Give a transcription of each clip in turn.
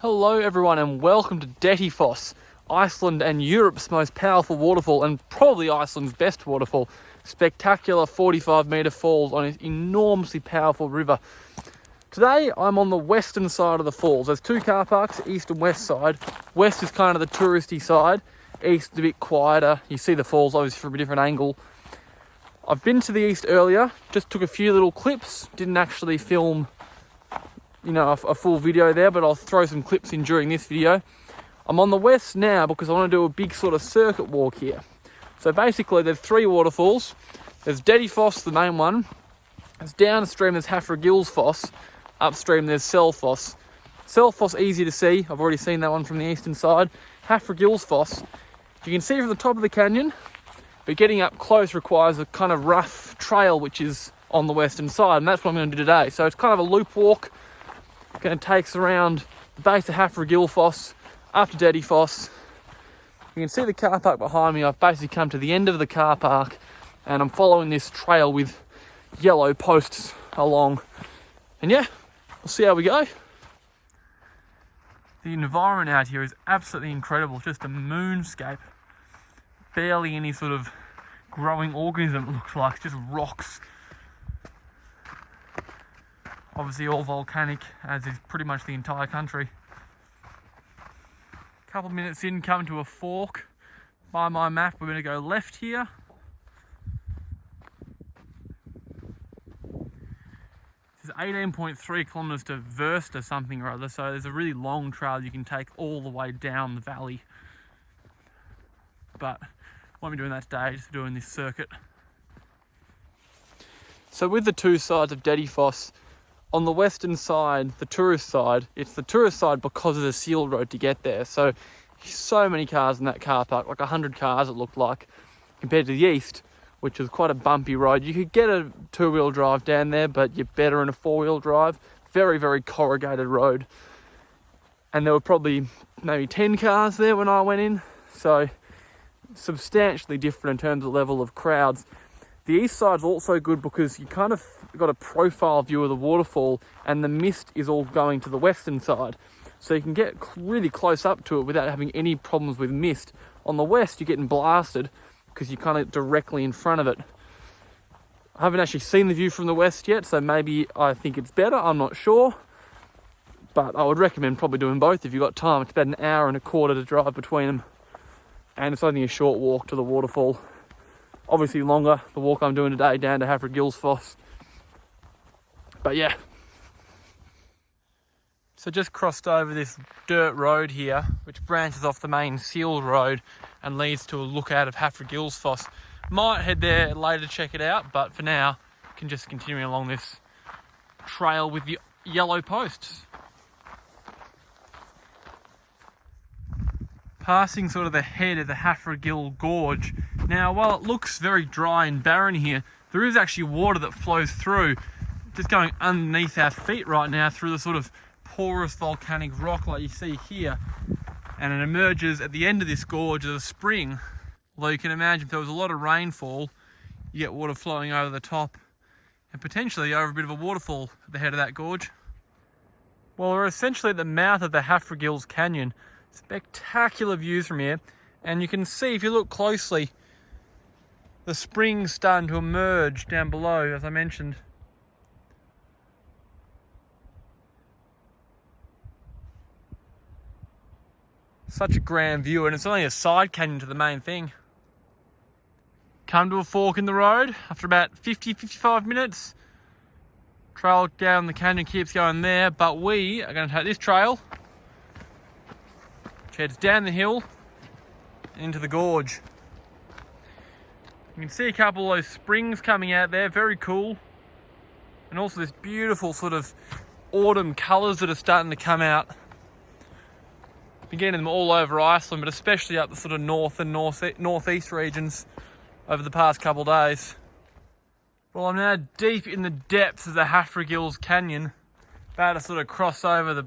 Hello everyone and welcome to Dettifoss, Iceland and Europe's most powerful waterfall and probably Iceland's best waterfall. Spectacular 45-metre falls on an enormously powerful river. Today I'm on the western side of the falls. There's two car parks, east and west side. West is kind of the touristy side, east is a bit quieter. You see the falls obviously from a different angle. I've been to the east earlier, just took a few little clips, didn't actually film a full video there, but I'll throw some clips in during this video. I'm on the west now because I want to do a big sort of circuit walk here. So basically there's three waterfalls. There's Dettifoss, the main one. It's downstream there's Hafragilsfoss. Upstream there's Selfoss. Selfoss easy to see. I've already seen that one from the eastern side. Hafragilsfoss, you can see from the top of the canyon, but getting up close requires a kind of rough trail which is on the western side, and that's what I'm going to do today. So it's kind of a loop walk. Going to take us around the base of Hafragilsfoss up to Dettifoss. You can see the car park behind me. I've basically come to the end of the car park and I'm following this trail with yellow posts along. And yeah, we'll see how we go. The environment out here is absolutely incredible. Just a moonscape. Barely any sort of growing organism, it looks like. It's just rocks. Obviously all volcanic, as is pretty much the entire country. A couple of minutes in, come to a fork. By my map, we're going to go left here. This is 18.3 kilometres to Versta something or other, so there's a really long trail you can take all the way down the valley. But won't be doing that today, just doing this circuit. So with the two sides of Dettifoss, on the western side, the tourist side, it's the tourist side because of the sealed road to get there. So many cars in that car park, like 100 cars it looked like, compared to the east, which is quite a bumpy road. You could get a two-wheel drive down there, but you're better in a four-wheel drive. Very, very corrugated road. And there were probably maybe 10 cars there when I went in. So substantially different in terms of level of crowds. The east side's also good because you kind of got a profile view of the waterfall and the mist is all going to the western side. So you can get really close up to it without having any problems with mist. On the west, you're getting blasted because you're kind of directly in front of it. I haven't actually seen the view from the west yet, so maybe I think it's better, I'm not sure. But I would recommend probably doing both if you've got time. It's about an hour and a quarter to drive between them. And it's only a short walk to the waterfall. Obviously longer, the walk I'm doing today down to Hafragilsfoss. But yeah. So just crossed over this dirt road here, which branches off the main sealed road and leads to a lookout of Hafragilsfoss. Might head there later to check it out, but for now, can just continue along this trail with the yellow posts. Passing sort of the head of the Hafragil Gorge. Now, while it looks very dry and barren here, there is actually water that flows through, just going underneath our feet right now through the sort of porous volcanic rock like you see here. And it emerges at the end of this gorge as a spring. Although you can imagine if there was a lot of rainfall, you get water flowing over the top and potentially over a bit of a waterfall at the head of that gorge. Well, we're essentially at the mouth of the Hafragils Canyon. Spectacular views from here, and you can see if you look closely the spring's starting to emerge down below, as I mentioned. Such a grand view, and it's only a side canyon to the main thing. Come to a fork in the road after about 50-55 minutes. Trail down the canyon keeps going there, but we are going to take this trail, which heads down the hill and into the gorge. You can see a couple of those springs coming out there, very cool. And also this beautiful sort of autumn colours that are starting to come out. Been getting them all over Iceland, but especially up the sort of north and northeast regions over the past couple of days. Well, I'm now deep in the depths of the Hafragils Canyon, about to sort of cross over the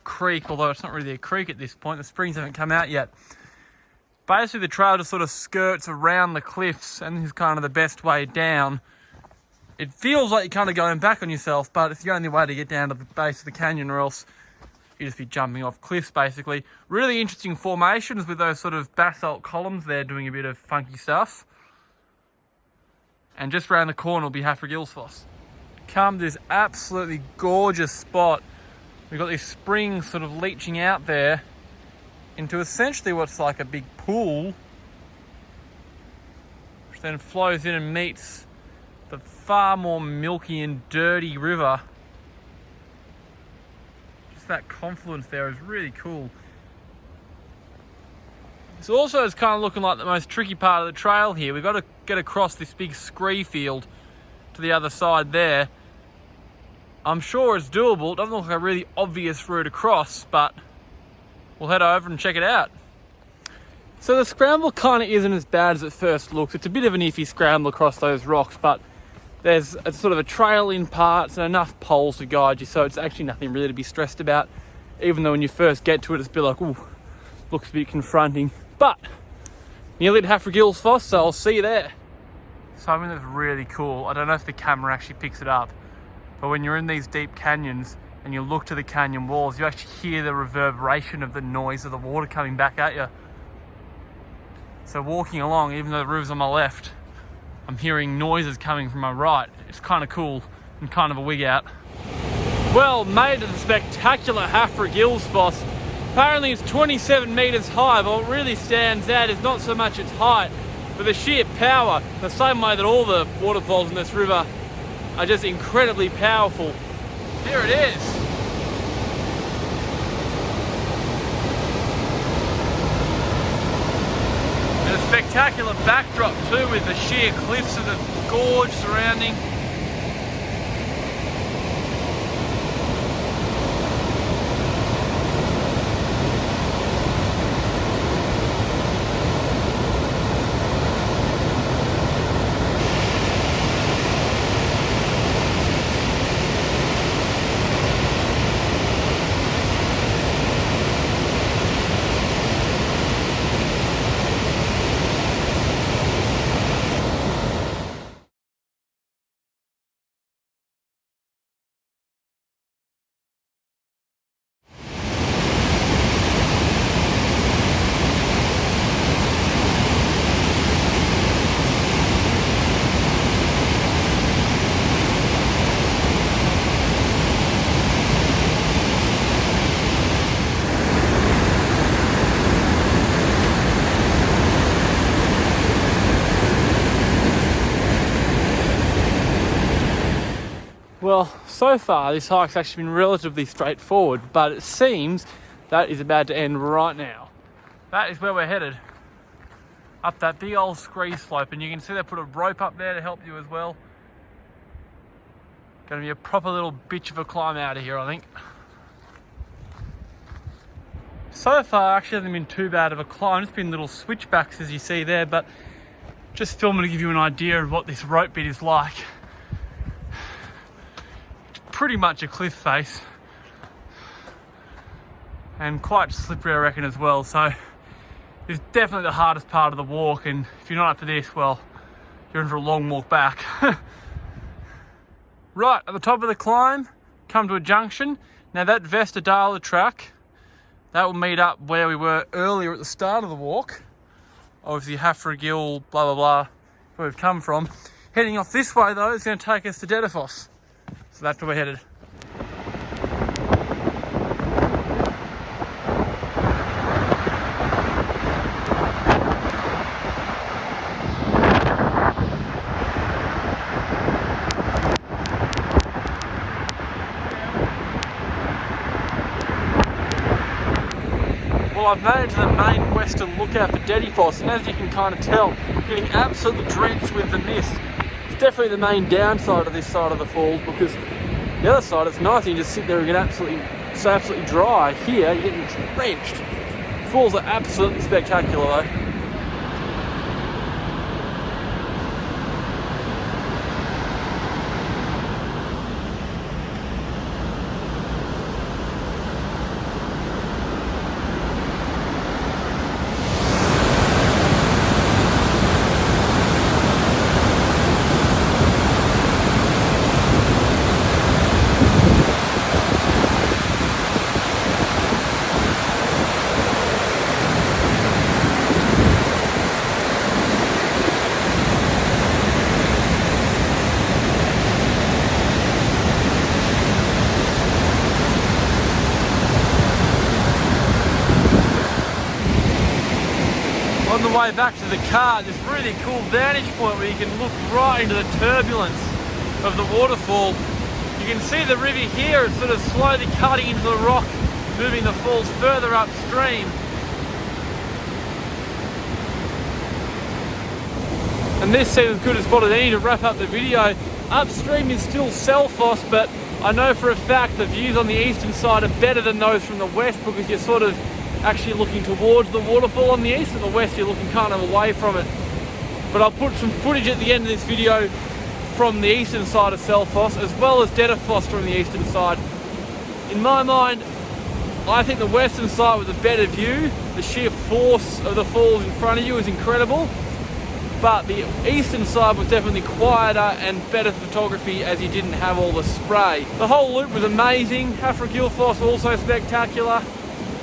creek, although it's not really a creek at this point, the springs haven't come out yet. Basically the trail just sort of skirts around the cliffs, and this is kind of the best way down. It feels like you're kind of going back on yourself, but it's the only way to get down to the base of the canyon, or else you'd just be jumping off cliffs basically. Really interesting formations with those sort of basalt columns there doing a bit of funky stuff. And just around the corner will be Hafragilsfoss. Come to this absolutely gorgeous spot. We've got this spring sort of leaching out there into essentially what's like a big pool, which then flows in and meets the far more milky and dirty river. Just that confluence there is really cool. This also is kind of looking like the most tricky part of the trail here. We've got to get across this big scree field to the other side there. I'm sure it's doable. It doesn't look like a really obvious route across, but we'll head over and check it out. So the scramble kind of isn't as bad as it first looks. It's a bit of an iffy scramble across those rocks, but there's a sort of a trail in parts and enough poles to guide you, so it's actually nothing really to be stressed about. Even though when you first get to it, it's a bit like, ooh, looks a bit confronting. But nearly at Hafragilsfoss, so I'll see you there. Something that's really cool, I don't know if the camera actually picks it up, but when you're in these deep canyons and you look to the canyon walls, you actually hear the reverberation of the noise of the water coming back at you. So walking along, even though the river's on my left, I'm hearing noises coming from my right. It's kind of cool and kind of a wig out. Well, made it to the spectacular Hafragilsfoss. Apparently it's 27 metres high, but what really stands out is not so much its height, but the sheer power, the same way that all the waterfalls in this river are just incredibly powerful. Here it is. And a spectacular backdrop too, with the sheer cliffs of the gorge surrounding. Well, so far this hike's actually been relatively straightforward, but it seems that is about to end right now. That is where we're headed. Up that big old scree slope, and you can see they put a rope up there to help you as well. Gonna be a proper little bitch of a climb out of here, I think. So far, actually hasn't been too bad of a climb. It's been little switchbacks as you see there, but just filming to give you an idea of what this rope bit is like. Pretty much a cliff face and quite slippery, I reckon, as well. So it's definitely the hardest part of the walk, and if you're not up for this, well, you're in for a long walk back. Right at the top of the climb, come to a junction. Now that Vestadala track, that will meet up where we were earlier at the start of the walk. Obviously Hafragil, blah blah blah, where we've come from. Heading off this way though is going to take us to Dettifoss. So that's where we're headed. Well, I've made it to the main western lookout for Dettifoss, and as you can kind of tell, getting absolutely drenched with the mist. It's definitely the main downside of this side of the falls, because the other side, it's nice, you just sit there and get absolutely dry. Here, you're getting drenched. Falls are absolutely spectacular though. way back to the car, this really cool vantage point where you can look right into the turbulence of the waterfall. You can see the river here, it's sort of slowly cutting into the rock, moving the falls further upstream. And this seems good as spot as any to wrap up the video. Upstream is still Selfoss, but I know for a fact the views on the eastern side are better than those from the west because you're sort of actually looking towards the waterfall on the east, and the west you're looking kind of away from it. But I'll put some footage at the end of this video from the eastern side of Selfoss, as well as Dettifoss from the eastern side. In my mind, I think the western side was a better view. The sheer force of the falls in front of you is incredible. But the eastern side was definitely quieter and better photography as you didn't have all the spray. The whole loop was amazing. Hafragilfoss also spectacular,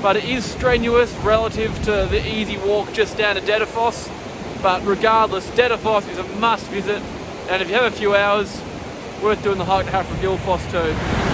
but it is strenuous relative to the easy walk just down to Dettifoss. But regardless, Dettifoss is a must visit, and if you have a few hours, worth doing the hike to Hafragilfoss too.